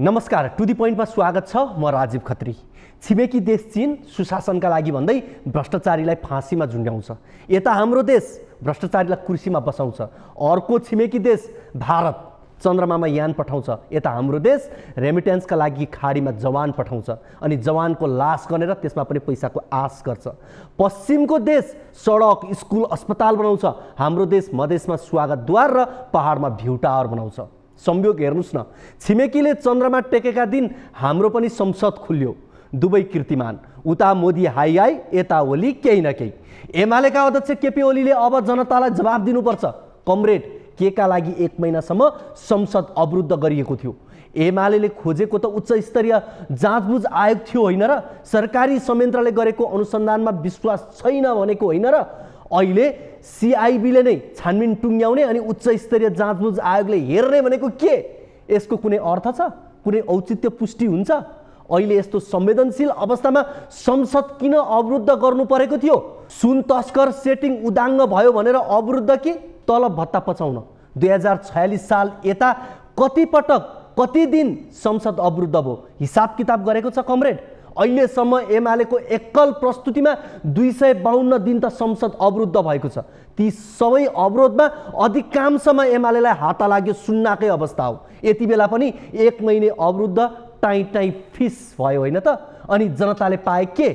नमस्कार, टु दी पोइन्टमा स्वागत छ। म राजीव खत्री। छिमेकी देश चीन सुशासनका लागि भन्दै भ्रष्टाचारीलाई फाँसीमा झुन्ड्याउँछ। यता हाम्रो देश भ्रष्टाचारीलाई कुर्सीमा बसाउँछ। अर्को छिमेकी देश भारत चन्द्रमामा यान पठाउँछ। यता हाम्रो देश रेमिटेन्सका लागि खाडीमा जवान पठाउँछ अनि जवानको लास गनेर त्यसमा पनि पैसाको आश गर्छ। पश्चिमको देश सडक, स्कुल, अस्पताल बनाउँछ। हाम्रो देश मधेसमा स्वागतद्वार र पहाडमा भ्यू टावर बनाउँछ। संयोग हेर्नुस् न, छिमेकीले चन्द्रमा टेकेका दिन हाम्रो पनि संसद खुल्यो। दुवै कीर्तिमान, उता मोदी हाई हाई, यता ओली केही न केही। एमालेका अध्यक्ष केपी ओलीले अब जनतालाई जवाब दिनुपर्छ। कमरेड, के का लागि 1 महिनासम्म संसद अवरुद्ध गरिएको थियो? एमालेले खोजेको त उच्च स्तरीय जाँचबुझ आयोग थियो होइन र? सरकारी संयन्त्रले गरेको अनुसन्धानमा विश्वास छैन भनेको होइन र? अहिले सिआइबीले नै छानबिन टुङ्ग्याउने अनि उच्च स्तरीय जाँचबुझ आयोगले हेर्ने भनेको के? यसको कुनै अर्थ छ? कुनै औचित्य पुष्टि हुन्छ? अहिले यस्तो संवेदनशील अवस्थामा संसद किन अवरुद्ध गर्नु परेको थियो? सुन तस्कर सेटिङ उदाङ्ग भयो भनेर अवरुद्ध कि तलब भत्ता पचाउन? 2046 साल यता कति पटक कति दिन संसद अवरुद्ध भयो? हिसाब किताब गरेको छ कमरेड? अहिलेसम्म एमालेको एकल प्रस्तुतिमा 252 दिन त संसद अवरुद्ध भएको छ। ती सबै अवरोधमा अधिकांशमा एमालेलाई हाता लाग्यो सुन्नाकै अवस्था हो। यति बेला पनि 1 महिने अवरुद्ध टाइ टाइ फिस भयो होइन त? अनि जनताले पाए के?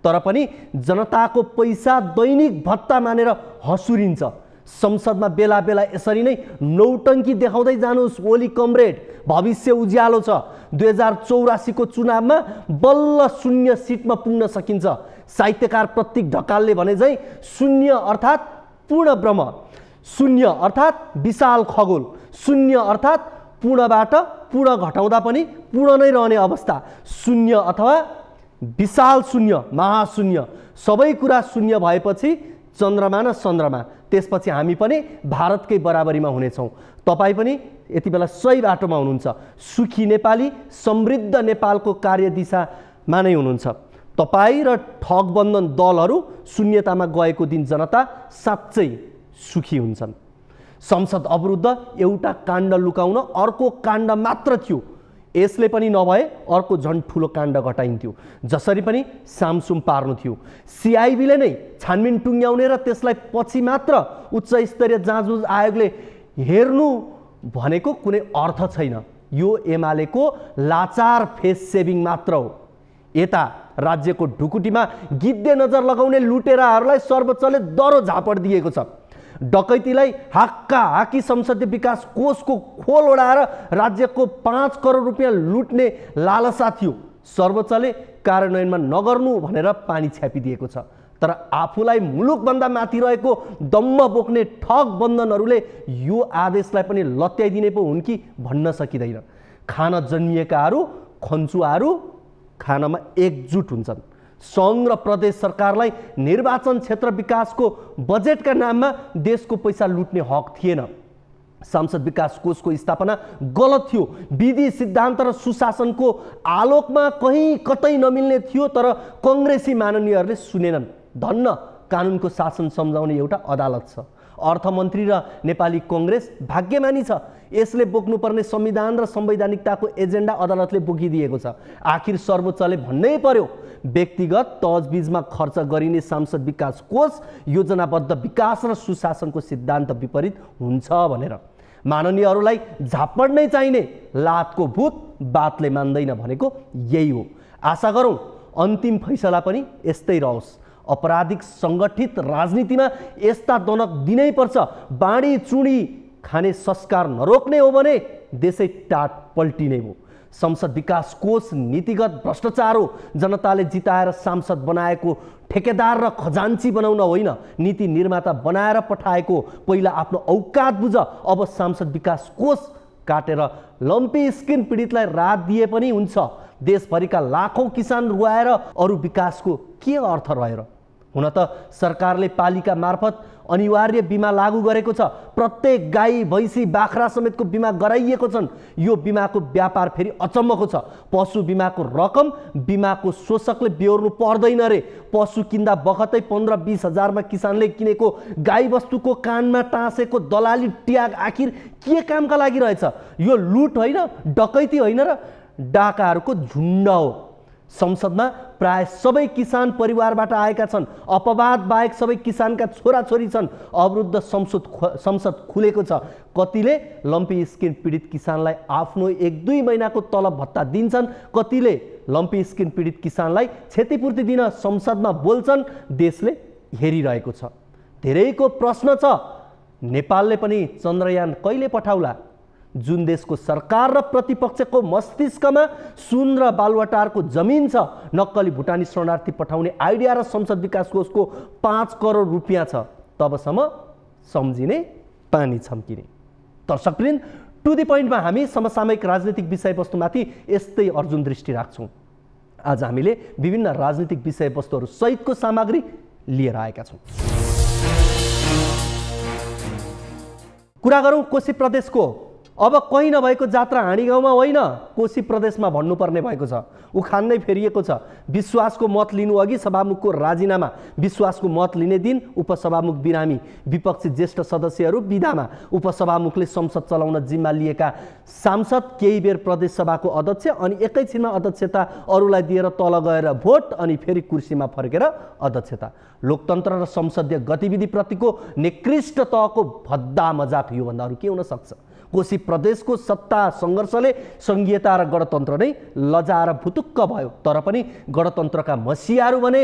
तर पनि जनताको पैसा दैनिक भत्ता मानेर हसुरिन्छ। संसदमा बेला बेला यसरी नै नौटङ्की देखाउँदै जानुहोस् ओली कमरेड, भविष्य उज्यालो छ। 2084 को चुनावमा बल्ल 0 सिटमा पुग्न सकिन्छ। साहित्यकार प्रतीक ढकालले भने चाहिँ शून्य अर्थात् पूर्ण ब्रह्म, शून्य अर्थात् विशाल खगोल, शून्य अर्थात् पूर्णबाट पूर्ण घटाउँदा पनि पूर्ण नै रहने अवस्था, शून्य अथवा विशाल शून्य, महाशून्य, सबै कुरा शून्य भएपछि चन्द्रमा न चन्द्रमा, त्यसपछि हामी पनि भारतकै बराबरीमा हुनेछौँ। तपाईँ पनि यति बेला सही बाटोमा हुनुहुन्छ। सुखी नेपाली, समृद्ध नेपालको कार्यदिशामा नै हुनुहुन्छ। तपाईँ र ठगबन्धन दलहरू शून्यतामा गएको दिन जनता साँच्चै सुखी हुन्छन्। संसद अवरुद्ध एउटा काण्ड लुकाउन अर्को काण्ड मात्र थियो। यसले पनि नभए अर्को झन् ठुलो काण्ड घटाइन्थ्यो। जसरी पनि सामसुम पार्नु थियो। सिआइबीले नै छानबिन टुङ्ग्याउने र त्यसलाई पछि मात्र उच्च स्तरीय जाँचबुझ आयोगले हेर्नु भनेको कुनै अर्थ छैन। यो एमालेको लाचार फेस सेभिङ मात्र हो। यता राज्यको ढुकुटीमा गिद्धे नजर लगाउने लुटेराहरूलाई सर्वोच्चले दरो झापड दिएको छ। डकैतीलाई हाक्का हाकी संसदीय विकास कोषको खोल ओढाएर राज्यको 5 करोड रुपियाँ लुट्ने लालसा थियो। सर्वोच्चले कार्यान्वयनमा नगर्नु भनेर पानी छ्यापिदिएको छ। तर आफूलाई मुलुकभन्दा माथि रहेको दम्म बोक्ने ठग बन्धनहरूले यो आदेशलाई पनि लत्याइदिने पो हुन् कि भन्न सकिँदैन। खान जन्मिएकाहरू खन्चुवाहरू खानमा एकजुट हुन्छन्। सङ्घ र प्रदेश सरकारलाई निर्वाचन क्षेत्र विकासको बजेटका नाममा देशको पैसा लुट्ने हक थिएन। सांसद विकास कोषको स्थापना गलत थियो। विधि सिद्धान्त र सुशासनको आलोकमा कहीँ कतै नमिल्ने थियो। तर कङ्ग्रेसी माननीयहरूले सुनेनन्। धन्न कानुनको शासन सम्झाउने एउटा अदालत छ। अर्थमन्त्री र नेपाली कङ्ग्रेस भाग्यमानी छ। यसले बोक्नुपर्ने संविधान र संवैधानिकताको एजेन्डा अदालतले बोकिदिएको छ। आखिर सर्वोच्चले भन्नै पर्यो, व्यक्तिगत तजबिजमा खर्च गरिने सांसद विकास कोष योजनाबद्ध विकास र सुशासनको सिद्धान्त विपरीत हुन्छ भनेर। माननीयहरूलाई झापड नै चाहिने, लातको भूत बातले मान्दैन भनेको यही हो। आशा गरौँ अन्तिम फैसला पनि यस्तै रहोस्। अपराधिक सङ्गठित राजनीतिमा यस्ता दनक दिनै पर्छ। बाँडी चुडी खाने संस्कार नरोक्ने हो भने देशै टाट पल्टिने हो। संसद विकास कोष नीतिगत भ्रष्टाचार हो। जनताले जिताएर सांसद बनाएको ठेकेदार र खजान्ची बनाउन होइन, नीति निर्माता बनाएर पठाएको। पहिला आफ्नो औकात बुझ। अब सांसद विकास कोष काटेर लम्पी स्किन पीडितलाई राहत दिए पनि हुन्छ। देशभरिका लाखौँ किसान रुवाएर अरू विकासको के अर्थ रहेर? हुन त सरकारले पालिका मार्फत अनिवार्य बिमा लागू गरेको छ। प्रत्येक गाई भैँसी बाख्रा समेतको बिमा गराइएको छन्। यो बिमाको व्यापार फेरि अचम्मको छ। पशु बिमाको रकम बिमाको शोषकले बेहोर्नु पर्दैन रे। पशु किन्दा बखतै 15-20 हजारमा किसानले किनेको गाईबस्तुको कानमा टाँसेको दलाली ट्याग आखिर के कामका लागि रहेछ? यो लुट होइन, डकैती होइन र डाकाहरूको झुन्ड हो। संसदमा प्राय सबै किसान परिवारबाट आएका छन्। अपवाद बाहेक सबै किसानका छोराछोरी छन्। अवरुद्ध संसद खुलेको छ। कतिले लम्पी स्किन पीडित किसानलाई आफ्नो 1-2 महिनाको तलब भत्ता दिन्छन्, कतिले लम्पी स्किन पीडित किसानलाई क्षतिपूर्ति दिन संसदमा बोल्छन्। देशले हेरिरहेको छ। धेरैको प्रश्न छ, नेपालले पनि चन्द्रयान कहिले पठाउला? जुन देशको सरकार र प्रतिपक्षको मस्तिष्कमा सुन र बालुवाटारको जमिन छ, नक्कली भुटानी शरणार्थी पठाउने आइडिया र संसद विकास कोषको 5 करोड रुपियाँ छ, तबसम्म सम्झिने पानी छम्किने। दर्शकवृन्द, टु द पोइन्टमा हामी समसामयिक राजनीतिक विषयवस्तुमाथि यस्तै अर्जुन दृष्टि राख्छौँ। आज हामीले विभिन्न राजनीतिक विषयवस्तुहरू सहितको सामग्री लिएर आएका छौँ। कुरा गरौँ कोशी प्रदेशको। अब कहीँ नभएको जात्रा हाँडी गाउँमा होइन, कोशी प्रदेशमा भन्नुपर्ने भएको छ। उखान नै फेरिएको छ। विश्वासको मत लिनु अघि सभामुखको राजीनामा, विश्वासको मत लिने दिन उपसभामुख बिरामी, विपक्षी ज्येष्ठ सदस्यहरू विधामा, उपसभामुखले संसद चलाउन जिम्मा लिएका सांसद केही बेर प्रदेश सभाको अध्यक्ष अनि एकैछिनमा अध्यक्षता अरूलाई दिएर तल गएर भोट अनि फेरि कुर्सीमा फर्केर अध्यक्षता। लोकतन्त्र र संसदीय गतिविधिप्रतिको निकृष्ट तहको भद्दा मजाक योभन्दा अरू के हुन सक्छ? कोशी प्रदेशको सत्ता सङ्घर्षले संघीयता र गणतन्त्र नै लजाएर भुतुक्क भयो। तर पनि गणतन्त्रका मसियाहरू भने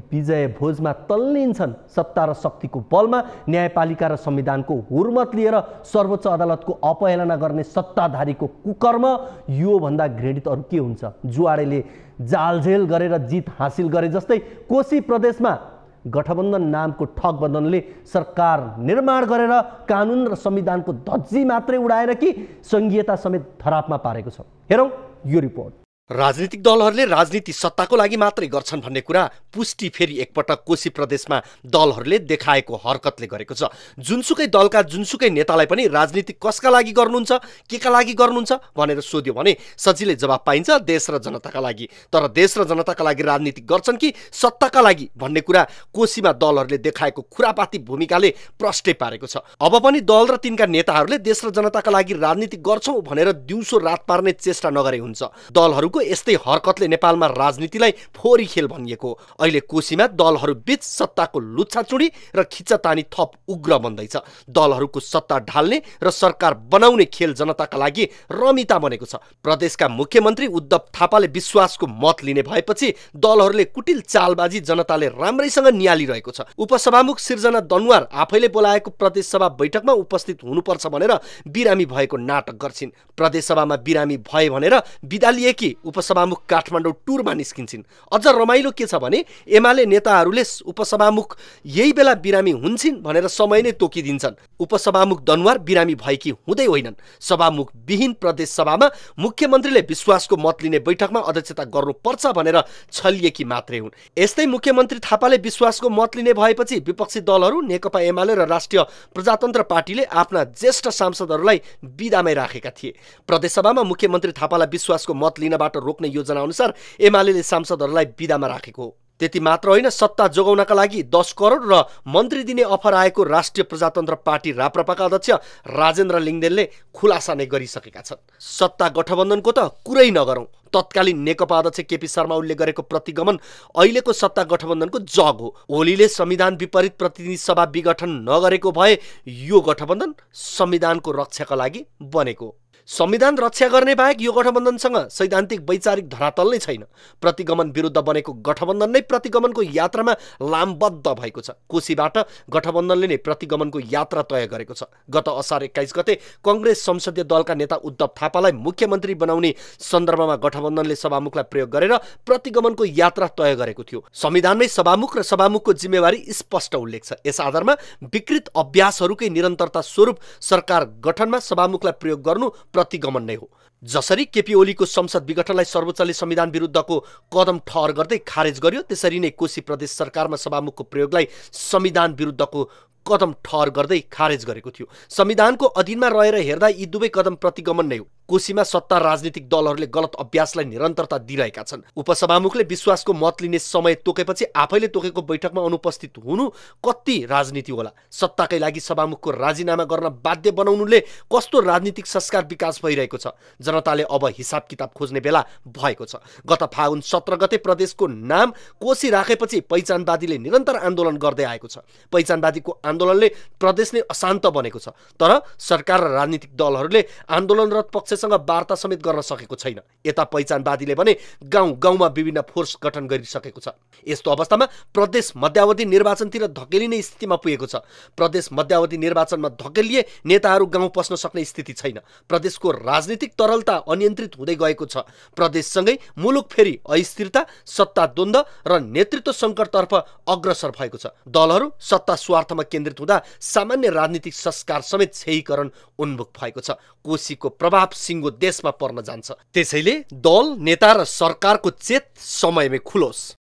विजय भोजमा तल्लिन्छन्। सत्ता र शक्तिको बलमा न्यायपालिका र संविधानको हुर्मत लिएर सर्वोच्च अदालतको अपहेलना गर्ने सत्ताधारीको कुकर्म योभन्दा घृणित अरू के हुन्छ? जुवाडेले जालझेल गरेर जित हासिल गरे जस्तै कोशी प्रदेशमा गठबन्धन नामको ठगबन्धनले सरकार निर्माण गरेर कानुन र संविधानको धज्जी मात्रै उडाएर कि संघीयता समेत धरापमा पारेको छ। हेरौँ यो रिपोर्ट। राजनीतिक दलहरूले राजनीति सत्ताको लागि मात्रै गर्छन् भन्ने कुरा पुष्टि फेरि एकपटक कोशी प्रदेशमा दलहरूले देखाएको हरकतले गरेको छ। जुनसुकै दलका जुनसुकै नेतालाई पनि राजनीति कसका लागि गर्नुहुन्छ, केका लागि गर्नुहुन्छ भनेर सोध्यो भने सजिलै जवाब पाइन्छ, देश र जनताका लागि। तर देश र जनताका लागि राजनीति गर्छन् कि सत्ताका लागि भन्ने कुरा कोशीमा दलहरूले देखाएको खुरापाती भूमिकाले प्रष्टै पारेको छ। अब पनि दल र तिनका नेताहरूले देश र जनताका लागि राजनीति गर्छौं भनेर दिउँसो रात पार्ने चेष्टा नगरे हुन्छ। दलहरूको यस्तै हरकतले नेपालमा राजनीतिलाई फोरी खेल भनिएको। अहिले कोशीमा दलहरू बीच सत्ताको लुच्छाचुडी र खिच्चातानी थप उग्र बन्दैछ। दलहरूको सत्ता ढाल्ने र सरकार बनाउने खेल जनताका लागि रमिता बनेको छ। प्रदेशका मुख्यमन्त्री उद्धव थापाले विश्वासको मत लिने भएपछि दलहरूले कुटिल चालबाजी जनताले राम्रैसँग नियालिरहेको छ। उपसभामुख सिर्जना दनुवार आफैले बोलाएको प्रदेश सभा बैठकमा उपस्थित हुनुपर्छ भनेर बिरामी भएको नाटक गर्छिन्। प्रदेश सभामा बिरामी भए भनेर बिदा लिएकी उपसभामुख काठमाडौँ टुरमा निस्किन्छन्। अझ रमाइलो के छ भने एमाले नेताहरूले उपसभामुख यही बेला बिरामी हुन्छन् भनेर समय नै तोकिदिन्छन्। उपसभामुख दनुवार बिरामी भएकी हुँदै होइनन्। सभामुख विहीन प्रदेश सभामा मुख्यमन्त्रीले विश्वासको मत लिने बैठकमा अध्यक्षता गर्नुपर्छ भनेर छलिएकी मात्रै हुन्। यस्तै मुख्यमन्त्री थापाले विश्वासको मत लिने भएपछि विपक्षी दलहरू नेकपा एमाले र राष्ट्रिय प्रजातन्त्र पार्टीले आफ्ना ज्येष्ठ सांसदहरूलाई बिदामै राखेका थिए। प्रदेशसभामा मुख्यमन्त्री थापालाई विश्वासको मत लिनबाट रोक्ने योजना अनुसार एमाले सांसदहरूलाई बिदामा राखेको हो। त्यति मात्र होइन, सत्ता जोगाउनका लागि 10 करोड र मन्त्री दिने अफर आएको राष्ट्रिय प्रजातन्त्र पार्टी राप्रपाका अध्यक्ष राजेन्द्र लिङ्गदेनले खुलासा नै गरिसकेका छन्। सत्ता गठबन्धनको त कुरै नगरौँ। तत्कालीन नेकपा अध्यक्ष केपी शर्मा ओलीले गरेको प्रतिगमन अहिलेको सत्ता गठबन्धनको जग हो। ओलीले संविधान विपरीत प्रतिनिधि सभा विघटन नगरेको भए यो गठबन्धन संविधानको रक्षाका लागि बनेको। संविधान रक्षा गर्ने बाहेक यो गठबन्धनसँग सैद्धान्तिक वैचारिक धरातल नै छैन। प्रतिगमन विरुद्ध बनेको गठबन्धन नै प्रतिगमनको यात्रामा लामबद्ध भएको छ। कोशीबाट गठबन्धनले नै प्रतिगमनको यात्रा तय गरेको छ। गत असार 21 गते कंग्रेस संसदीय दलका नेता उद्धव थापालाई मुख्यमन्त्री बनाउने सन्दर्भमा गठबन्धनले सभामुखलाई प्रयोग गरेर प्रतिगमनको यात्रा तय गरेको थियो। संविधानमै सभामुख र सभामुखको जिम्मेवारी स्पष्ट उल्लेख छ। यस आधारमा विकृत अभ्यासहरूकै निरन्तरता स्वरूप सरकार गठनमा सभामुखलाई प्रयोग गर्नु प्रतिगमन नै हो। जसरी केपी ओलीको संसद विघटनलाई सर्वोच्चले संविधान विरुद्धको कदम ठहर गर्दै खारेज गर्यो, त्यसरी नै कोशी प्रदेश सरकारमा सभामुखको प्रयोगलाई संविधान विरुद्धको कदम ठहर गर्दै खारेज गरेको थियो। संविधानको अधीनमा रहेर हेर्दा यी दुवै कदम प्रतिगमन नै हो। कोशीमा सत्ता राजनीतिक दलहरूले गलत अभ्यासलाई निरन्तरता दिइरहेका छन्। उपसभामुखले विश्वासको मत लिने समय तोकेपछि आफैले तोकेको बैठकमा अनुपस्थित हुनु कति राजनीति होला? सत्ताकै लागि सभामुखको राजीनामा गर्न बाध्य बनाउनुले कस्तो राजनीतिक संस्कार विकास भइरहेको छ? जनताले अब हिसाब किताब खोज्ने बेला भएको छ। गत फागुन 17 गते प्रदेशको नाम कोशी राखेपछि पहिचानवादीले निरन्तर आन्दोलन गर्दै आएको छ। पहिचानवादीको आन्दोलनले प्रदेश नै अशान्त बनेको छ। तर सरकार र राजनीतिक दलहरूले आन्दोलनरत पक्षसँग वार्ता समेत गर्न सकेको छैन। यता पहिचानवादीले भने गाउँ गाउँमा विभिन्न फोर्स गठन गरिसकेको छ। यस्तो अवस्थामा प्रदेश मध्यावधि निर्वाचनतिर धकेलिने स्थितिमा पुगेको छ। प्रदेश मध्यावधि निर्वाचनमा धकेलिए नेताहरू गाउँ पस्न सक्ने स्थिति छैन। प्रदेशको राजनीतिक तरलता अनियन्त्रित हुँदै गएको छ। प्रदेशसँगै मुलुक फेरि अस्थिरता, सत्ता द्वन्द्व र नेतृत्व सङ्कटतर्फ अग्रसर भएको छ। दलहरू सत्ता स्वार्थमा केन्द्रित हुँदा सामान्य राजनीतिक संस्कार समेत क्षयीकरण उन्मुख भएको छ। कोशीको प्रभाव सिङ्गो देशमा पर्न जान्छ। त्यसैले दल, नेता र सरकारको चेत समयमै खुलोस्।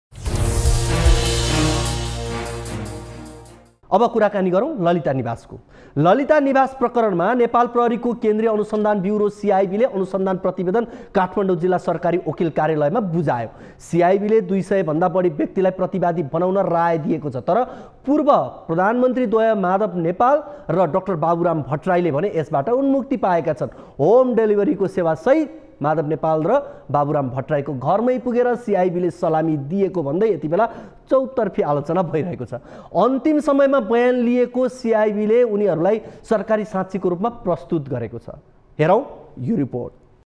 अब कुराकानी गरौँ ललिता निवासको। ललिता निवास प्रकरणमा नेपाल प्रहरीको केन्द्रीय अनुसन्धान ब्युरो सिआइबीले अनुसन्धान प्रतिवेदन काठमाडौँ जिल्ला सरकारी वकिल कार्यालयमा बुझायो। सिआइबीले 200 भन्दा बढी व्यक्तिलाई प्रतिवादी बनाउन राय दिएको छ। तर पूर्व प्रधानमन्त्री द्वय माधव नेपाल र डाक्टर बाबुराम भट्टराईले भने यसबाट उन्मुक्ति पाएका छन्। होम डेलिभरीको सेवासहित माधव नेपाल र बाबुराम भट्टराईको घरमै पुगेर सिआइबीले सलामी दिएको भन्दै यति बेला चौतर्फी आलोचना भइरहेको छ। अन्तिम समयमा बयान लिएको सिआइबीले उनीहरूलाई सरकारी साक्षीको रूपमा प्रस्तुत गरेको छ। हेरौँ यो रिपोर्ट।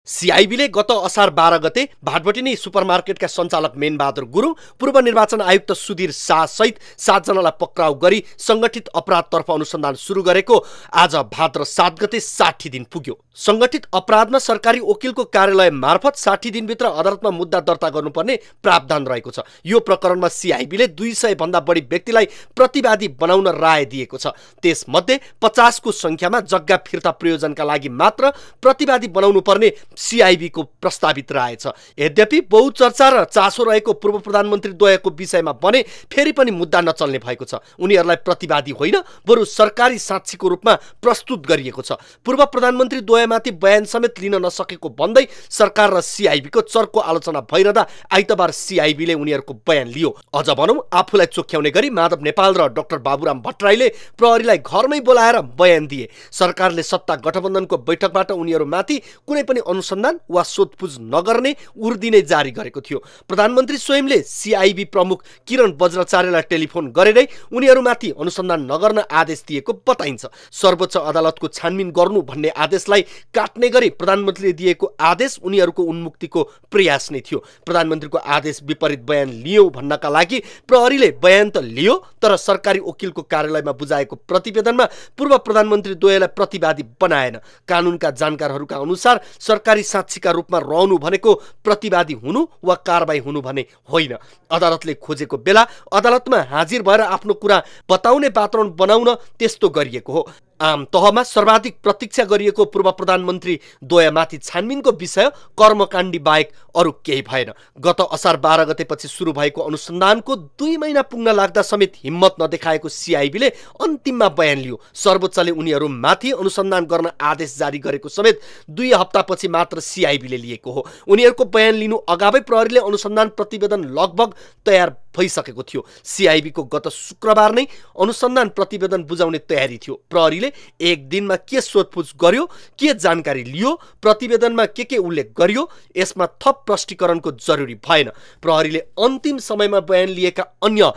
सिआइबीले गत असार 12 गते भाटबटिनी सुपरमार्केटका सञ्चालक मेनबहादुर गुरुङ, पूर्व निर्वाचन आयुक्त सुधीर शाह सहित 7 जनालाई पक्राउ गरी संगठित अपराधतर्फ अनुसन्धान सुरु गरेको आज भाद्र 7 गते 60 दिन पुग्यो। संगठित अपराधमा सरकारी वकिलको कार्यालय मार्फत 60 दिनभित्र अदालतमा मुद्दा दर्ता गर्नुपर्ने प्रावधान रहेको छ। यो प्रकरणमा सिआइबीले 200 भन्दा बढी व्यक्तिलाई प्रतिवादी बनाउन राय दिएको छ। त्यसमध्ये 50 को संख्यामा जग्गा फिर्ता प्रयोजनका लागि मात्र प्रतिवादी बनाउनु पर्ने सिआइबीको प्रस्तावित राय छ। यद्यपि बहुचर्चा र चासो रहेको पूर्व प्रधानमन्त्री द्वयको विषयमा भने फेरि पनि मुद्दा नचल्ने भएको छ। उनीहरूलाई प्रतिवादी होइन बरु सरकारी साक्षीको रूपमा प्रस्तुत गरिएको छ। पूर्व प्रधानमन्त्री द्वयमाथि बयान समेत लिन नसकेको भन्दै सरकार र सिआइबीको चर्को आलोचना भइरहँदा आइतबार सिआइबीले उनीहरूको बयान लियो। अझ भनौँ आफूलाई चोख्याउने गरी माधव नेपाल र डाक्टर बाबुराम भट्टराईले प्रहरीलाई घरमै बोलाएर बयान दिए। सरकारले सत्ता गठबन्धनको बैठकबाट उनीहरूमाथि कुनै पनि अनुसन्धान वा सोधपुछ नगर्ने उर्दी नै जारी गरेको थियो। प्रधानमन्त्री स्वयंले सिआइबी प्रमुख किरण बज्राचार्यलाई टेलिफोन गरेरै उनीहरूमाथि अनुसन्धान नगर्न आदेश दिएको बताइन्छ। सर्वोच्च अदालतको छानबिन गर्नु भन्ने आदेशलाई काट्ने गरी प्रधानमन्त्रीले दिएको आदेश उनीहरूको उन्मुक्तिको प्रयास नै थियो। प्रधानमन्त्रीको आदेश विपरीत बयान लियो भन्नका लागि प्रहरीले बयान त लियो, तर सरकारी वकिलको कार्यालयमा बुझाएको प्रतिवेदनमा पूर्व प्रधानमन्त्री द्वयलाई प्रतिवादी बनाएन। कानुनका जानकारहरूका अनुसार सरकारी साक्षीका रूपमा रहनु भनेको प्रतिवादी हुनु वा कारबाही हुनु भने होइन। अदालतले खोजेको बेला अदालतमा हाजिर भएर आफ्नो कुरा बताउने वातावरण बनाउन त्यस्तो गरिएको हो। आम तहमा सर्वाधिक प्रतीक्षा गरिएको पूर्व प्रधानमन्त्री द्वयमाथि छानबिनको विषय कर्मकाण्डी बाहेक अरू केही भएन। गत असार 12 गतेपछि सुरु भएको अनुसन्धानको 2 महिना पुग्न लाग्दा समेत हिम्मत नदेखाएको सिआइबीले अन्तिममा बयान लियो। सर्वोच्चले उनीहरूमाथि अनुसन्धान गर्न आदेश जारी गरेको समेत 2 हप्तापछि मात्र सिआइबीले लिएको हो। उनीहरूको बयान लिनु अगावै प्रहरीले अनुसन्धान प्रतिवेदन लगभग तयार भइसकेको थियो। सिआइबीको गत शुक्रबार नै अनुसन्धान प्रतिवेदन बुझाउने तयारी थियो। प्रहरीले एक दिनमा के सोधपुछ गर्यो, के जानकारी लियो, प्रतिवेदनमा के उल्लेख गरियो, यसमा थप प्रष्टीकरणको जरुरी भएन। प्रहरीले अन्तिम समयमा बयान लिएका अन्य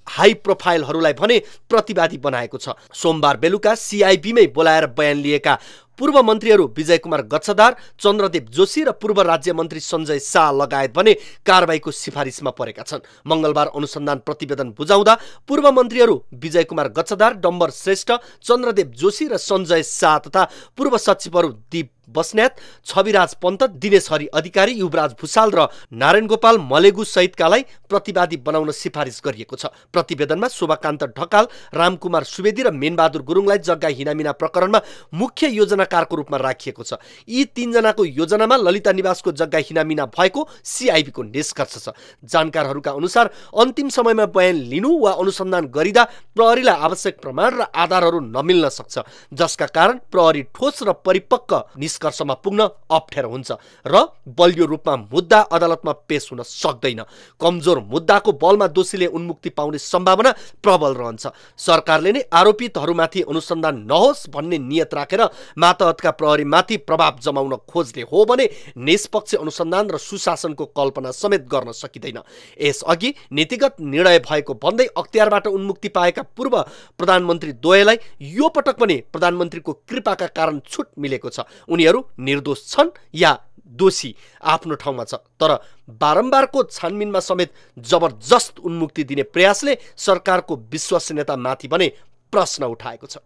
हाई प्रोफाइलहरूलाई भने प्रतिवादी बनाएको छ। सोमबार बेलुका सिआइबीमै बोलाएर बयान लिएका पूर्व मन्त्रीहरू विजय कुमार गच्छदार, चन्द्रदेव जोशी र पूर्व राज्य मन्त्री सञ्जय शाह लगायत भने कारबाहीको सिफारिसमा परेका छन्। मंगलबार अनुसन्धान प्रतिवेदन बुझाउँदा पूर्व मन्त्रीहरू विजय कुमार गच्छदार, डम्बर श्रेष्ठ, चन्द्रदेव जोशी र सञ्जय शाह तथा पूर्व सचिवहरू दीप बस्नेत, छविराज पन्त, दिनेश हरि अधिकारी, युवराज भुसाल र नारायण गोपाल मलेगु सहितकालाई प्रतिवादी बनाउन सिफारिस गरिएको छ। प्रतिवेदनमा शोभाकान्त ढकाल, रामकुमार सुवेदी र मेनबहादुर गुरुङलाई जग्गा हिनामिना प्रकरणमा मुख्य योजनाकारको रूपमा राखिएको छ। यी तीनजनाको योजनामा ललिता निवासको जग्गा हिनामिना भएको सिआइबीको निष्कर्ष छ। जानकारहरूका अनुसार अन्तिम समयमा बयान लिनु वा अनुसन्धान गरिदा प्रहरीलाई आवश्यक प्रमाण र आधारहरू नमिल्न सक्छ, जसका कारण प्रहरी ठोस र परिपक्व निष्कर्षमा पुग्न अप्ठ्यारो हुन्छ र बलियो रूपमा मुद्दा अदालतमा पेश हुन सक्दैन। कमजोर मुद्दाको बलमा दोषीले उन्मुक्ति पाउने सम्भावना प्रबल रहन्छ। सरकारले नै आरोपितहरूमाथि अनुसन्धान नहोस् भन्ने नियत राखेर मातहतका प्रहरीमाथि प्रभाव जमाउन खोज्ने हो भने निष्पक्ष अनुसन्धान र सुशासनको कल्पना समेत गर्न सकिँदैन। यसअघि नीतिगत निर्णय भएको भन्दै अख्तियारबाट उन्मुक्ति पाएका पूर्व प्रधानमन्त्री द्वयलाई यो पटक पनि प्रधानमन्त्रीको कृपाका कारण छुट मिलेको छ। उनीहरू निर्दोष छन् या दोषी आफ्नो ठाउँमा छ, तर बारम्बारको छानबिनमा समेत जबरजस्त उन्मुक्ति दिने प्रयासले सरकारको विश्वसनीयतामाथि भने प्रश्न उठाएको छ।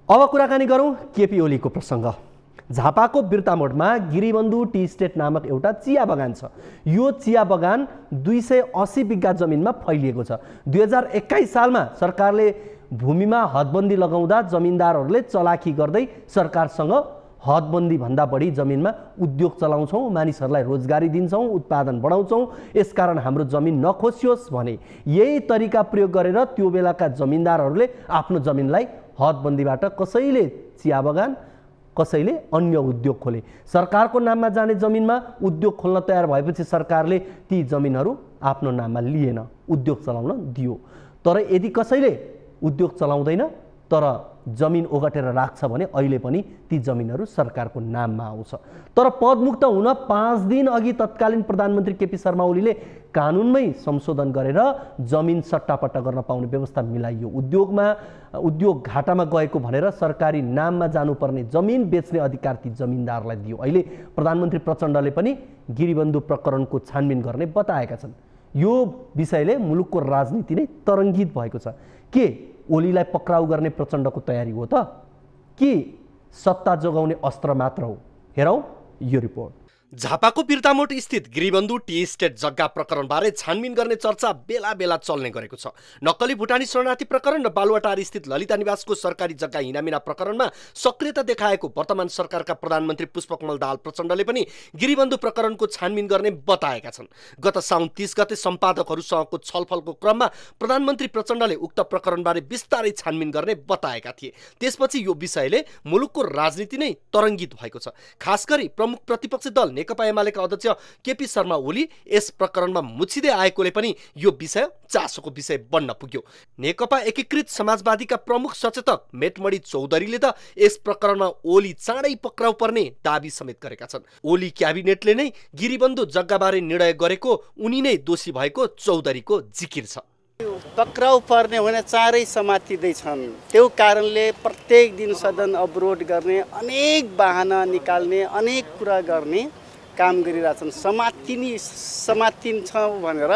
अब कुराकानी गरौँ केपी ओलीको प्रसङ्ग। झापाको बिर्तामोडमा गिरिबन्धु टी स्टेट नामक एउटा चिया बगान छ। यो चिया बगान 280 बिघा जमिनमा फैलिएको छ। 2021 सालमा सरकारले भूमिमा हदबन्दी लगाउँदा जमिनदारहरूले चलाखी गर्दै सरकारसँग हदबन्दी भन्दा बढी जमिनमा उद्योग चलाउँछौँ, मानिसहरूलाई रोजगारी दिन्छौँ, उत्पादन बढाउँछौँ, यसकारण हाम्रो जमिन नखोसियोस् भने यही तरिका प्रयोग गरेर त्यो बेलाका जमिनदारहरूले आफ्नो जमिनलाई हदबन्दीबाट कसैले चिया बगान, कसैले अन्य उद्योग खोले। सरकारको नाममा जाने जमिनमा उद्योग खोल्न तयार भएपछि सरकारले ती जमिनहरू आफ्नो नाममा लिएन, उद्योग चलाउन दियो। तर यदि कसैले उद्योग चलाउँदैन तर जमिन ओगटेर राख्छ भने अहिले पनि ती जमिनहरू सरकारको नाममा आउँछ। तर पदमुक्त हुन 5 दिन अघि तत्कालीन प्रधानमन्त्री केपी शर्मा ओलीले कानुनमै संशोधन गरेर जमिन सट्टापट्टा गर्न पाउने व्यवस्था मिलाइयो। उद्योग घाटामा गएको भनेर सरकारी नाममा जानुपर्ने जमिन बेच्ने अधिकार ती जमिनदारलाई दियो। अहिले प्रधानमन्त्री प्रचण्डले पनि गिरिबन्धु प्रकरणको छानबिन गर्ने बताएका छन्। यो विषयले मुलुकको राजनीति नै तरङ्गित भएको छ। के ओलीलाई पक्राउ गर्ने प्रचण्डको तयारी हो त कि सत्ता जोगाउने अस्त्र मात्र हो? हेरौँ यो रिपोर्ट। झापाको बिर्तामोड स्थित गिरिबन्धु टी स्टेट जग्गा प्रकरणबारे छानबिन गर्ने चर्चा बेला बेला चल्ने गरेको छ। नक्कली भुटानी शरणार्थी प्रकरण र बालुवाटार स्थित ललिता निवासको सरकारी जग्गा हिनामिना प्रकरणमा सक्रियता देखाएको वर्तमान सरकारका प्रधानमन्त्री पुष्पकमल दाहाल प्रचण्डले पनि गिरिबन्धु प्रकरणको छानबिन गर्ने बताएका छन्। गत साउन 30 गते सम्पादकहरूसँगको छलफलको क्रममा प्रधानमन्त्री प्रचण्डले उक्त प्रकरणबारे विस्तारै छानबिन गर्ने बताएका थिए। त्यसपछि यो विषयले मुलुकको राजनीति नै तरङ्गित भएको छ। खास गरी प्रमुख प्रतिपक्षी दल नेकपा एमालेका अध्यक्ष केपी शर्मा ओली यस प्रकरणमा मुछिँदै आएकोले पनि यो विषय चासोको विषय बन्न पुग्यो। नेकपा एकीकृत समाजवादीका प्रमुख सचेतक मेटमणि चौधरीले त यस प्रकरणमा ओली चाँडै पक्राउ पर्ने दाबी समेत गरेका छन्। ओली क्याबिनेटले नै गिरिबन्धु जग्गाबारे निर्णय गरेको, उनी नै दोषी भएको चौधरीको जिकिर छ। पक्राउ पर्ने भने चाँडै समातिँदैछन्। त्यो कारणले प्रत्येक दिन सदन अवरोध गर्ने, अनेक बाहना निकाल्ने, अनेक कुरा गर्ने काम गरिरहेछन्। समातिन्छ भनेर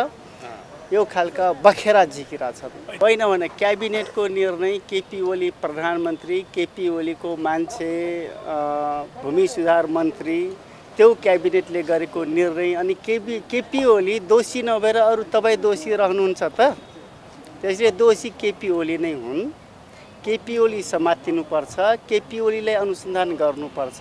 यो खालका बखेरा झिकिरा छन्। होइन भने क्याबिनेटको निर्णय, केपी ओली प्रधानमन्त्री, केपी ओलीको मान्छे भूमि सुधार मन्त्री, त्यो क्याबिनेटले गरेको निर्णय, अनि केपी ओली दोषी नभएर अरू तपाईँ दोषी रहनुहुन्छ त? त्यसले दोषी केपी ओली नै हुन्। केपी ओली समातिनुपर्छ, केपी ओलीलाई अनुसन्धान गर्नुपर्छ।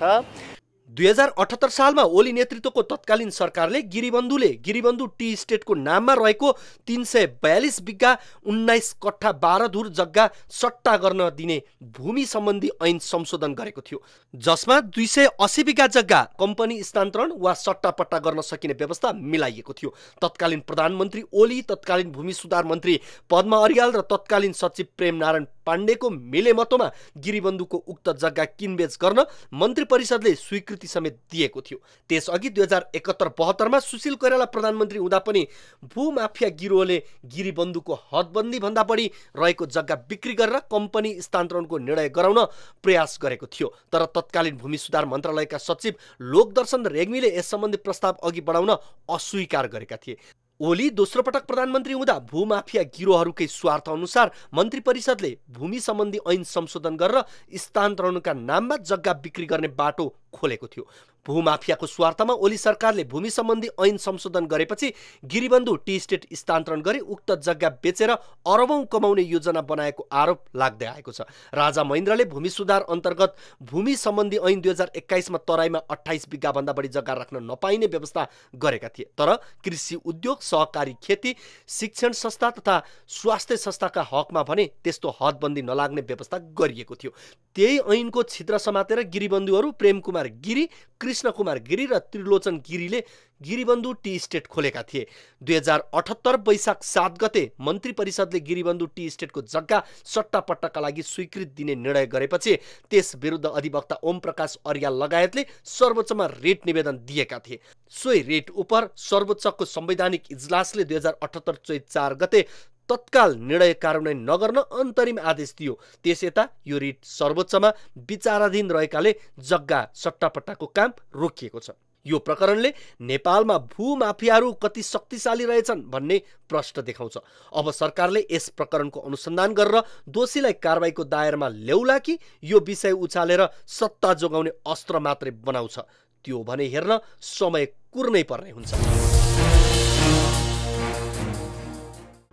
2078 सालमा ओली नेतृत्वको तत्कालीन सरकारले गिरिबन्धु टी स्टेटको नाममा रहेको 342 बिघा 19 कट्ठा 12 धुर जग्गा सट्टा गर्न दिने भूमि सम्बन्धी ऐन संशोधन गरेको थियो, जसमा 280 बिघा जग्गा कम्पनी स्थानान्तरण वा सट्टापट्टा गर्न सकिने व्यवस्था मिलाइएको थियो। तत्कालीन प्रधानमन्त्री ओली, तत्कालीन भूमि सुधार मन्त्री पद्मा अर्याल र तत्कालीन सचिव प्रेम नारायण पाण्डेको मेलेमतोमा गिरिबन्धुको उक्त जग्गा किनबेच गर्न मन्त्री परिषदले स्वीकृति समेत दिएको थियो। त्यसअघि 2071-72 मा सुशील कोइराला प्रधानमन्त्री हुँदा पनि भूमाफिया गिरोहले गिरिबन्धुको हदबन्दी भन्दा बढी रहेको जग्गा बिक्री गरेर कम्पनी स्थानान्तरणको निर्णय गराउन प्रयास गरेको थियो। तर तत्कालीन भूमि सुधार मन्त्रालयका सचिव लोकदर्शन रेग्मीले यस सम्बन्धी प्रस्ताव अघि बढाउन अस्वीकार गरेका थिए। ओली दोस्रो पटक प्रधानमन्त्री हुँदा भूमाफिया गिरोहरुकै स्वार्थ अनुसार मन्त्री परिषदले भूमि सम्बन्धी ऐन संशोधन गरेर स्थानान्तरणका नाममा जग्गा बिक्री गर्ने बाटो खोलेको थियो। भूमाफियाको स्वार्थमा ओली सरकारले भूमि सम्बन्धी ऐन संशोधन गरेपछि गिरीबन्धु टी स्टेट स्थानान्तरण गरी उक्त जग्गा बेचेर अरबौं कमाउने योजना बनाएको आरोप लाग्दै आएको छ। राजा महेन्द्रले भूमि सुधार अन्तर्गत भूमि सम्बन्धी ऐन 2021 मा तराईमा 28 बिघा भन्दा बढी जग्गा राख्न नपाइने व्यवस्था गरेका थिए। तर कृषि उद्योग, सहकारी खेती, शिक्षण संस्था तथा स्वास्थ्य संस्थाका हकमा भने त्यस्तो हदबन्दी नलाग्ने व्यवस्था गरिएको थियो। त्यही ऐनको छिद्र समातेर गिरीबन्धुहरू प्रेम कुमार गिरी, कृष्ण कुमार गिरी र त्रिलोचन गिरीले गिरीबन्धु टी स्टेट खोलेका थिए। 2078 वैशाख 7 गते मन्त्री परिषदले गिरीबन्धु टी स्टेटको जग्गा सट्टापट्टाका लागि स्वीकृति दिने निर्णय गरेपछि त्यस विरुद्ध अधिवक्ता ओम प्रकाश अर्याल लगायतले सर्वोच्चमा रेट निवेदन दिएका थिए। सोही रेट उप सर्वोच्चको संवैधानिक इजलासले 2078 चैत 4 गते तत्काल निर्णय कार्यान्वयन नगर्न अन्तरिम आदेश दियो। त्यसयता यो रिट सर्वोच्चमा विचाराधीन रहेकाले जग्गा सट्टापट्टाको काम रोकिएको छ। यो प्रकरणले नेपालमा भूमाफियाहरू कति शक्तिशाली रहेछन् भन्ने प्रश्न देखाउँछ। अब सरकारले यस प्रकरणको अनुसन्धान गरेर दोषीलाई कारबाहीको दायरामा ल्याउला कि यो विषय उछालेर सत्ता जोगाउने अस्त्र मात्रै बनाउँछ, त्यो भने हेर्न समय कुर्नै पर्ने हुन्छ।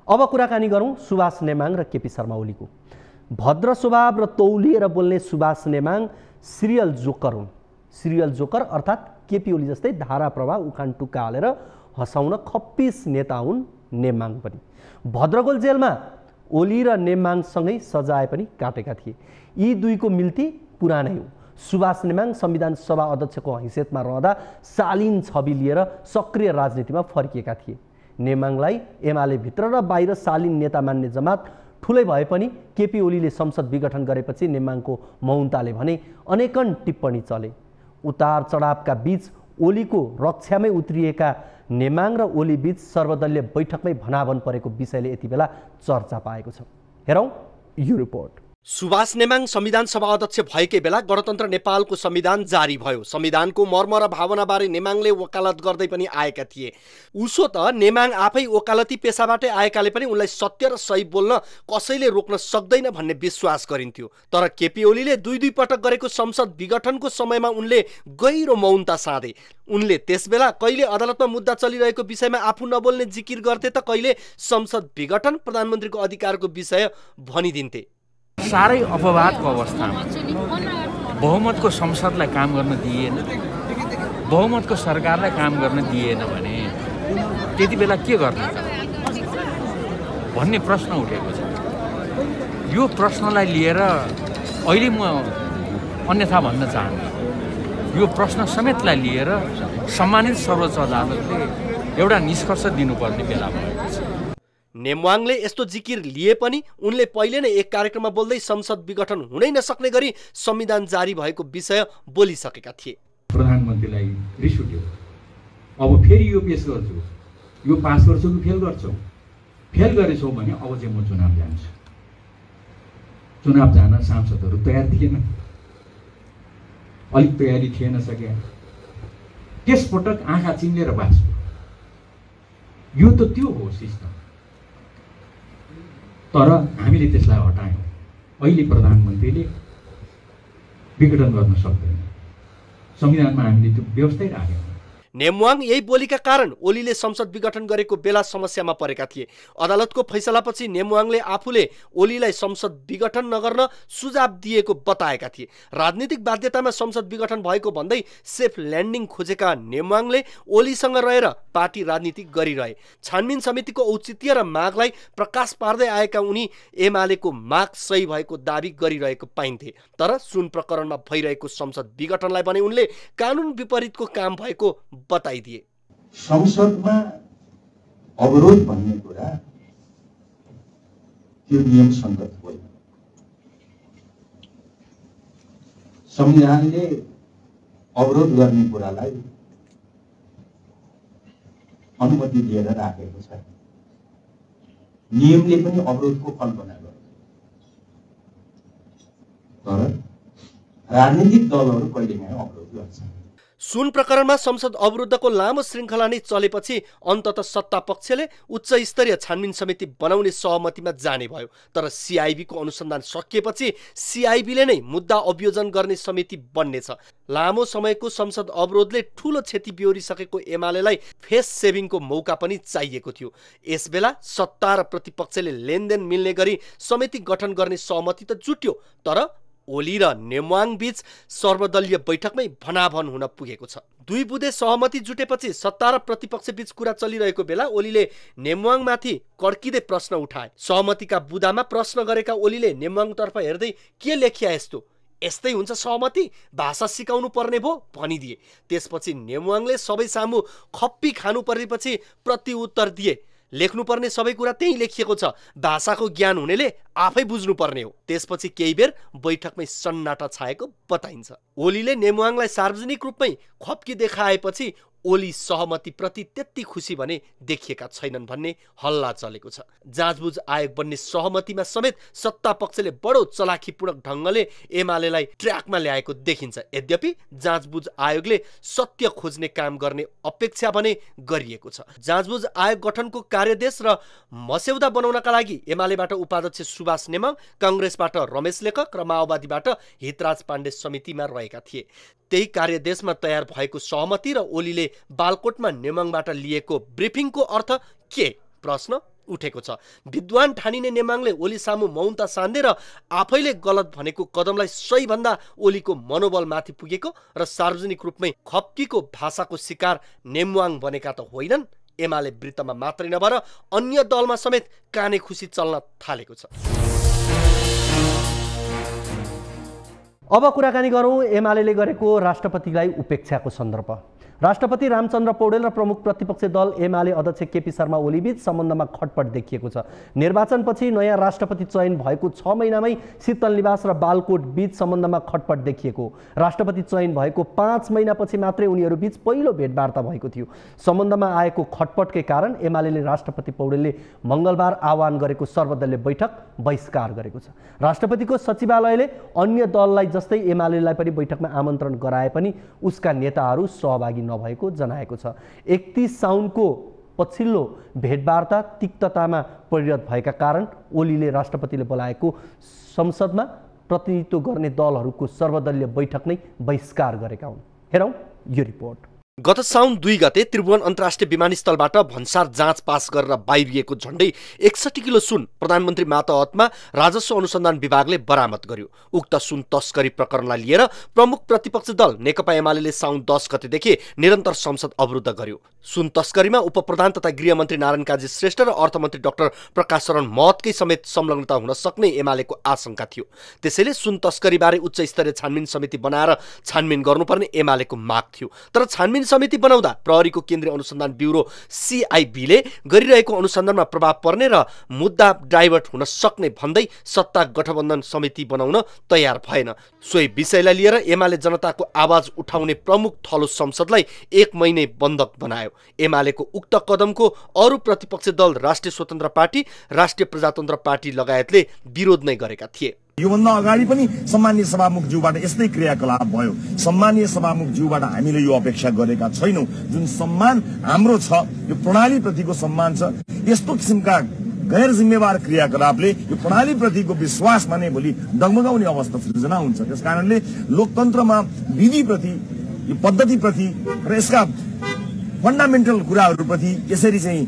अब कुराकानी गरौँ सुभाष नेमाङ र केपी शर्मा ओलीको। भद्र स्वभाव र तौलिएर बोल्ने सुभाष नेमाङ सिरियल जोकर हुन्। सिरियल जोकर अर्थात् केपी ओली जस्तै धारा प्रवाह उखान टुक्का हालेर हँसाउन खप्पिस नेता हुन् नेमाङ पनि। भद्रगोल जेलमा ओली र नेमाङसँगै सजाय पनि काटेका थिए। यी दुईको मिल्ती पुरानै हो। सुभाष नेमाङ संविधान सभा अध्यक्षको हैसियतमा रहँदा शालीन छवि लिएर सक्रिय राजनीतिमा फर्किएका थिए। नेमाङलाई एमाले भित्र र बाहिर शालीन नेता मान्ने जमात ठुलै भए पनि केपी ओलीले संसद विघटन गरेपछि नेमाङको मौनताले भने अनेकन टिप्पणी चले। उतार चढावका बीच ओलीको रक्षामै उत्रिएका नेमाङ र ओली बीच सर्वदलीय बैठकमै भनाभन परेको विषयले यति बेला चर्चा पाएको छ। हेरौँ यो रिपोर्ट। सुभाष नेमाङ संविधान सभा अध्यक्ष भएकै बेला गणतन्त्र नेपालको संविधान जारी भयो। संविधानको मर्म र भावनाबारे नेमाङले वकालत गर्दै पनि आएका थिए। उसो त नेमाङ आफै वकालती पेसाबाटै आएकाले पनि उनलाई सत्य र सही बोल्न कसैले रोक्न सक्दैन भन्ने विश्वास गरिन्थ्यो। तर केपी ओलीले दुई पटक गरेको संसद विघटनको समयमा उनले गहिरो मौनता साधे। उनले त्यसबेला कहिले अदालतमा मुद्दा चलिरहेको विषयमा आफू नबोल्ने जिकिर गर्थे त कहिले संसद विघटन प्रधानमन्त्रीको अधिकारको विषय भनिदिन्थे। साह्रै अपवादको अवस्थामा बहुमतको संसदलाई काम गर्न दिएन, बहुमतको सरकारलाई काम गर्न दिएन भने त्यति बेला के गर्ने त भन्ने प्रश्न उठेको छ। यो प्रश्नलाई लिएर अहिले म अन्यथा भन्न चाहन्छु। यो प्रश्न समेतलाई लिएर सम्मानित सर्वोच्च अदालतले एउटा निष्कर्ष दिनुपर्ने बेला भएको छ। नेमाङले यस्तो जिकिर लिए पनि उनले पहिले नै एक कार्यक्रममा बोल्दै संसद विघटन हुनै नसक्ने गरी संविधान जारी भएको विषय बोलिसकेका थिए। प्रधानमन्त्रीलाई रिस उठ्यो, अब फेरि यो पेश गर्छु, यो पास गर्छु कि फेल गर्छौ? फेल गरेछौ भने अब चाहिँ म चुनाव जान्छु। चुनाव जान सांसदहरू तयार थिएन, अलिक तयारी थिएन सके। त्यसपटक आँखा चिम्लेर बाँच्यो। यो त त्यो हो सिस्टम। तर हामीले त्यसलाई हटायौँ। अहिले प्रधानमन्त्रीले विघटन गर्न सक्दैन। संविधानमा हामीले त्यो व्यवस्थै राख्यौँ। नेमाङ यही बोलीका कारण ओलीले संसद विघटन गरेको बेला समस्यामा परेका थिए। अदालतको फैसलापछि नेमाङले आफूले ओलीलाई संसद विघटन नगर्न सुझाव दिएको बताएका थिए। राजनीतिक बाध्यतामा संसद विघटन भएको भन्दै सेफ ल्यान्डिङ खोजेका नेमाङले ओलीसँग रहेर पार्टी राजनीति गरिरहे। छानबिन समितिको औचित्य र मागलाई प्रकाश पार्दै आएका उनी एमालेको माग सही भएको दावी गरिरहेको पाइन्थे। तर सुन प्रकरणमा भइरहेको संसद विघटनलाई भने उनले कानुन विपरीतको काम भएको बताइदिए। संसदमा अवरोध भन्ने कुरा त्यो नियम संगत होइन। संविधानले अवरोध गर्ने कुरालाई अनुमति दिएर राखेको छ। नियमले पनि अवरोधको कल्पना गर्छ। तर राजनीतिक दलहरू कहिलेकाहीँ अवरोध गर्छन्। सुन प्रकरणमा संसद अवरुद्धको लामो श्रृङ्खला नै चलेपछि अन्तत सत्ता पक्षले उच्च स्तरीय छानबिन समिति बनाउने सहमतिमा जाने भयो। तर सिआइबीको अनुसन्धान सकिएपछि सिआइबीले नै मुद्दा अभियोजन गर्ने समिति बन्नेछ। लामो समयको संसद अवरोधले ठूलो क्षति बेहोरिसकेको एमालेलाई फेस सेभिङको मौका पनि चाहिएको थियो। यसबेला सत्ता र प्रतिपक्षले लेनदेन मिल्ने गरी समिति गठन गर्ने सहमति त जुट्यो, तर ओली र नेमवाङ बीच सर्वदलीय बैठकमै भनाभन हुन पुगेको छ। दुई बुँदे सहमति जुटेपछि सत्ता र प्रतिपक्ष बीच कुरा चलिरहेको बेला ओलीले नेमवाङमाथि कड्किँदै प्रश्न उठाए। सहमतिका बुँदामा प्रश्न गरेका ओलीले नेमवाङतर्फ हेर्दै के लेखिया यस्तै हुन्छ सहमति, भाषा सिकाउनु पर्ने भो भनिदिए। त्यसपछि नेमवाङले सबै सामु खप्पी खानु परेपछि प्रतिउत्तर दिए, लेख्नुपर्ने सबै कुरा त्यही लेखिएको छ, भाषाको ज्ञान हुनेले आफै बुझ्नु पर्ने हो। त्यसपछि केही बेर बैठकमै सन्नाटा छाएको बताइन्छ। ओलीले नेमवाङलाई सार्वजनिक रूपमै खप्की देखाएपछि ओली सहमतिप्रति त्यति खुसी भने देखिएका छैनन् भन्ने हल्ला चलेको छ। जाँचबुझ आयोग बन्ने सहमतिमा समेत सत्ता पक्षले बडो चलाखीपूर्ण ढङ्गले एमालेलाई ट्र्याकमा ल्याएको देखिन्छ। यद्यपि जाँचबुझ आयोगले सत्य खोज्ने काम गर्ने अपेक्षा भने गरिएको छ। जाँचबुझ आयोग गठनको कार्यदेश र मस्यौदा बनाउनका लागि एमालेबाट उपाध्यक्ष सुभाष नेमाङ, काङ्ग्रेसबाट रमेश लेखक र माओवादीबाट हितराज पाण्डे समितिमा रहेका थिए। त्यही कार्यदेशमा तयार भएको सहमति र ओलीले बालकोटमा नेमाङबाट लिएको ब्रिफिङको अर्थ के प्रश्न उठेको छ। विद्वान ठानिने नेमाङले ओली सामु मौनता सान्धे र आफैले गलत भनेको कदमलाई सही भन्दा ओलीको मनोबल माथि पुगेको र सार्वजनिक रूपमै खप्कीको भाषाको शिकार नेमवाङ बनेका त होइनन्। एमाले वृत्तमा मात्रै नभएर अन्य दलमा समेत काने खुसी चल्न थालेको छ। अब कुराकानी गरौँ एमालेले गरेको राष्ट्रपतिलाई उपेक्षाको सन्दर्भ। राष्ट्रपति रामचन्द्र पौडेल र प्रमुख प्रतिपक्षी दल एमाले अध्यक्ष केपी शर्मा ओलीबीच सम्बन्धमा खटपट देखिएको छ। निर्वाचनपछि नयाँ राष्ट्रपति चयन भएको 6 महिनामै शीतल निवास र बालकोट बीच सम्बन्धमा खटपट देखिएको। राष्ट्रपति चयन भएको 5 महिनापछि मात्रै उनीहरूबीच पहिलो भेटवार्ता भएको थियो। सम्बन्धमा आएको खटपटकै कारण एमालेले राष्ट्रपति पौडेलले मङ्गलबार आह्वान गरेको सर्वदलीय बैठक बहिष्कार गरेको छ। राष्ट्रपतिको सचिवालयले अन्य दललाई जस्तै एमालेलाई पनि बैठकमा आमन्त्रण गराए पनि उसका नेताहरू सहभागी नभएको जनाएको छ। 31 साउनको पछिल्लो भेटवार्ता तिक्ततामा परिणत भएका कारण ओलीले राष्ट्रपतिले बोलाएको संसदमा प्रतिनिधित्व गर्ने दलहरूको सर्वदलीय बैठक नै बहिष्कार गरेका हुन्। हेरौँ यो रिपोर्ट। गत साउन 2 गते त्रिभुवन अन्तर्राष्ट्रिय विमानस्थलबाट भन्सार जाँच पास गरेर बाहिरिएको झण्डै 61 किलो सुन प्रधानमन्त्री मातहतमा राजस्व अनुसन्धान विभागले बरामद गर्यो। उक्त सुन तस्करी प्रकरणलाई लिएर प्रमुख प्रतिपक्ष दल नेकपा एमालेले साउन 10 गतेदेखि निरन्तर संसद अवरुद्ध गर्यो। सुन तस्करीमा उपप्रधान तथा गृहमन्त्री नारायण काजी श्रेष्ठ र अर्थमन्त्री डाक्टर प्रकाश शरण महतकै समेत संलग्नता हुन सक्ने एमालेको आशंका थियो। त्यसैले सुन तस्करीबारे उच्च स्तरीय छानबिन समिति बनाएर छानबिन गर्नुपर्ने एमालेको माग थियो। तर छानबिन समिति बनाउँदा प्रहरीको केन्द्रीय अनुसन्धान ब्युरो सिआइबीले गरिरहेको अनुसन्धानमा प्रभाव पर्ने र मुद्दा डाइभर्ट हुन सक्ने भन्दै सत्ता गठबन्धन समिति बनाउन तयार भएन। सोही विषयलाई लिएर एमाले जनताको आवाज उठाउने प्रमुख थलो संसदलाई 1 महिने बन्धक बनायो। एमालेको उक्त कदमको अरू प्रतिपक्षी दल राष्ट्रिय स्वतन्त्र पार्टी, राष्ट्रिय प्रजातन्त्र पार्टी लगायतले विरोध नै गरेका थिए। योभन्दा अगाडि पनि सम्माननीय सभामुखज्यूबाट यस्तै क्रियाकलाप भयो। सम्माननीय सभामुखज्यूबाट हामीले यो अपेक्षा गरेका छैनौं। जुन सम्मान हाम्रो छ यो प्रणालीप्रतिको सम्मान छ। यस्तो किसिमका गैर जिम्मेवार क्रियाकलापले यो प्रणालीप्रतिको विश्वासमा नै भोलि डगमगाउने अवस्था सृजना हुन्छ। त्यसकारणले लोकतन्त्रमा विधिप्रति, यो पद्धतिप्रति र यसका फन्डामेन्टल कुराहरूप्रति यसरी चाहिँ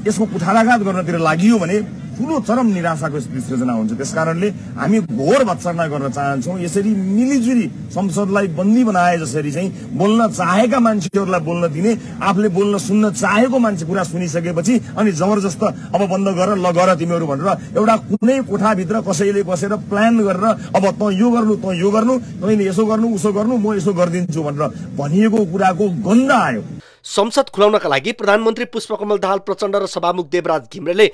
यसको कुठाराघात गर्नतिर लागियो भने ठूलो चरम निराशाको स्थिति सृजना हुन्छ। त्यसकारणले हामी घोर भत्सना गर्न चाहन्छौं। यसरी मिलिजुली संसदलाई बन्दी बनाए जसरी चाहिँ बोल्न चाहेका मान्छेहरूलाई बोल्न दिने, आफूले बोल्न सुन्न चाहेको मान्छे कुरा सुनिसकेपछि अनि जबरजस्त अब बन्द गर, ल गर तिमीहरू भनेर एउटा कुनै कोठाभित्र कसैले बसेर प्लान गरेर अब त यो गर्नु, त यो गर्नु, तैँले यसो गर्नु, उसो गर्नु, म यसो गरिदिन्छु भनेर भनिएको कुराको गन्ध आयो। संसद खुलाउनका लागि प्रधानमन्त्री पुष्पकमल दाहाल प्रचण्ड र सभामुख देवराज घिमिरेले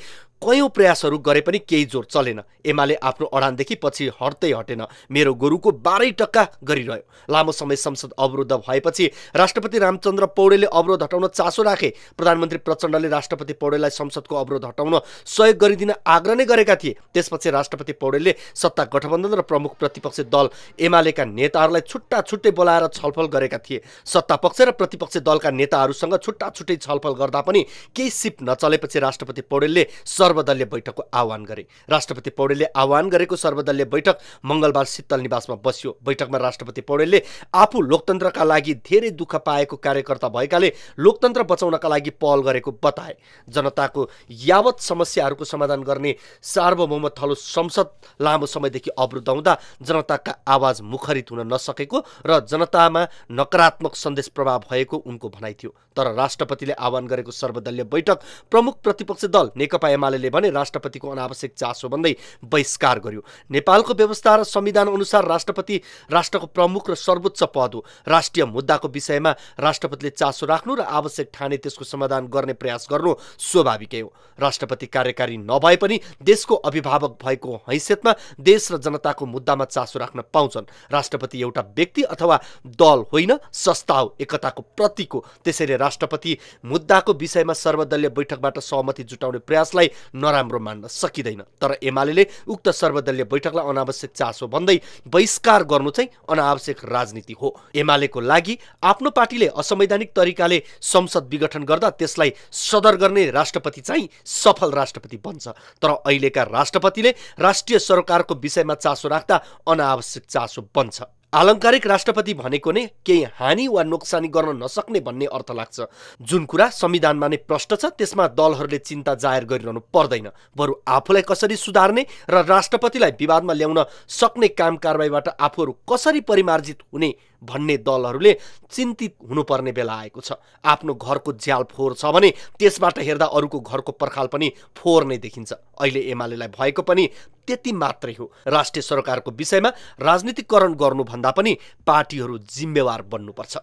कयौं प्रयासहरू गरे पनि केही जोर चलेन। एमाले आफ्नो अडानदेखि पछि हट्दै हटेन। मेरो गोरुको 12% गरिरह्यो। लामो समय संसद अवरुद्ध भएपछि राष्ट्रपति रामचन्द्र पौडेलले अवरोध हटाउन चासो राखे। प्रधानमन्त्री प्रचण्डले राष्ट्रपति पौडेललाई संसदको अवरोध हटाउन सहयोग गरिदिन आग्रह नै गरेका थिए। त्यसपछि राष्ट्रपति पौडेलले सत्ता गठबन्धन र प्रमुख प्रतिपक्षी दल एमालेका नेताहरूलाई छुट्टा छुट्टै बोलाएर छलफल गरेका थिए। सत्तापक्ष र प्रतिपक्षी दलका नेताहरूसँग छुट्टा छुट्टै छलफल गर्दा पनि केही सिप नचलेपछि राष्ट्रपति पौडेलले सर्वदलीय बैठकको आह्वान गरे। राष्ट्रपति पौडेलले आह्वान गरेको सर्वदलीय बैठक मङ्गलबार शीतल निवासमा बस्यो। बैठकमा राष्ट्रपति पौडेलले आफू लोकतन्त्रका लागि धेरै दुःख पाएको कार्यकर्ता भएकाले लोकतन्त्र बचाउनका लागि पहल गरेको बताए। जनताको यावत समस्याहरूको समाधान गर्ने सार्वभौम थलो संसद लामो समयदेखि अवरुद्ध हुँदा जनताका आवाज मुखरित हुन नसकेको र जनतामा नकारात्मक सन्देश प्रभाव भएको उनको भनाइ थियो। तर राष्ट्रपतिले आह्वान गरेको सर्वदलीय बैठक प्रमुख प्रतिपक्षी दल नेकपा एमाले भने राष्ट्रपतिको अनावश्यक चासो भन्दै बहिष्कार गर्यो। नेपालको व्यवस्था र संविधान अनुसार राष्ट्रपति राष्ट्रको प्रमुख र सर्वोच्च पद हो। राष्ट्रिय मुद्दाको विषयमा राष्ट्रपतिले चासो राख्नु र आवश्यक ठाने त्यसको समाधान गर्ने प्रयास गर्नु स्वाभाविकै हो। राष्ट्रपति कार्यकारी नभए पनि देशको अभिभावक भएको हैसियतमा देश र जनताको मुद्दामा चासो राख्न पाउँछन्। राष्ट्रपति एउटा व्यक्ति अथवा दल होइन, संस्था हो, एकताको प्रतीक हो। त्यसैले राष्ट्रपति मुद्दाको विषयमा सर्वदलीय बैठकबाट सहमति जुटाउने प्रयासलाई नराम्रो मान्न सकिँदैन। तर एमाले उक्त सर्वदलीय बैठकलाई अनावश्यक चासो भन्दै बहिष्कार गर्नु चाहिँ अनावश्यक राजनीति हो। एमालेको लागि आफ्नो पार्टीले असंवैधानिक तरिकाले संसद विघटन गर्दा त्यसलाई सदर गर्ने राष्ट्रपति चाहिँ सफल राष्ट्रपति बन्छ। तर अहिलेका राष्ट्रपतिले राष्ट्रिय सरकारको विषयमा चासो राख्दा अनावश्यक चासो बन्छ। आलङ्कारिक राष्ट्रपति भनेको नै केही हानि वा नोक्सानी गर्न नसक्ने भन्ने अर्थ लाग्छ। जुन कुरा संविधानमा नै प्रष्ट छ त्यसमा दलहरूले चिन्ता जाहेर गरिरहनु पर्दैन। बरु आफूलाई कसरी सुधार्ने र राष्ट्रपतिलाई विवादमा ल्याउन सक्ने काम कारबाहीबाट आफूहरू कसरी परिमार्जित हुने भन्ने दलहरूले चिन्तित हुनुपर्ने बेला आएको छ। आफ्नो घरको झ्याल फोहोर छ भने त्यसबाट हेर्दा अरूको घरको पर्खाल पनि फोहोर नै देखिन्छ। अहिले एमालेलाई भएको पनि त्यति मात्रै हो। राष्ट्रिय सरकारको विषयमा राजनीतिकरण गर्नुभन्दा पनि पार्टीहरू जिम्मेवार बन्नुपर्छ।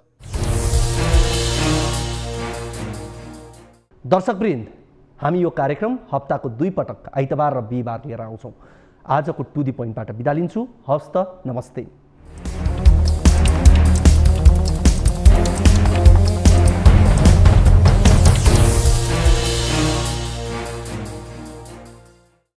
दर्शकवृन्द, हामी यो कार्यक्रम हप्ताको 2 पटक आइतबार र बिहिबार लिएर आउँछौँ। आजको टु दी पोइन्टबाट बिदा लिन्छु। हवस् त, नमस्ते।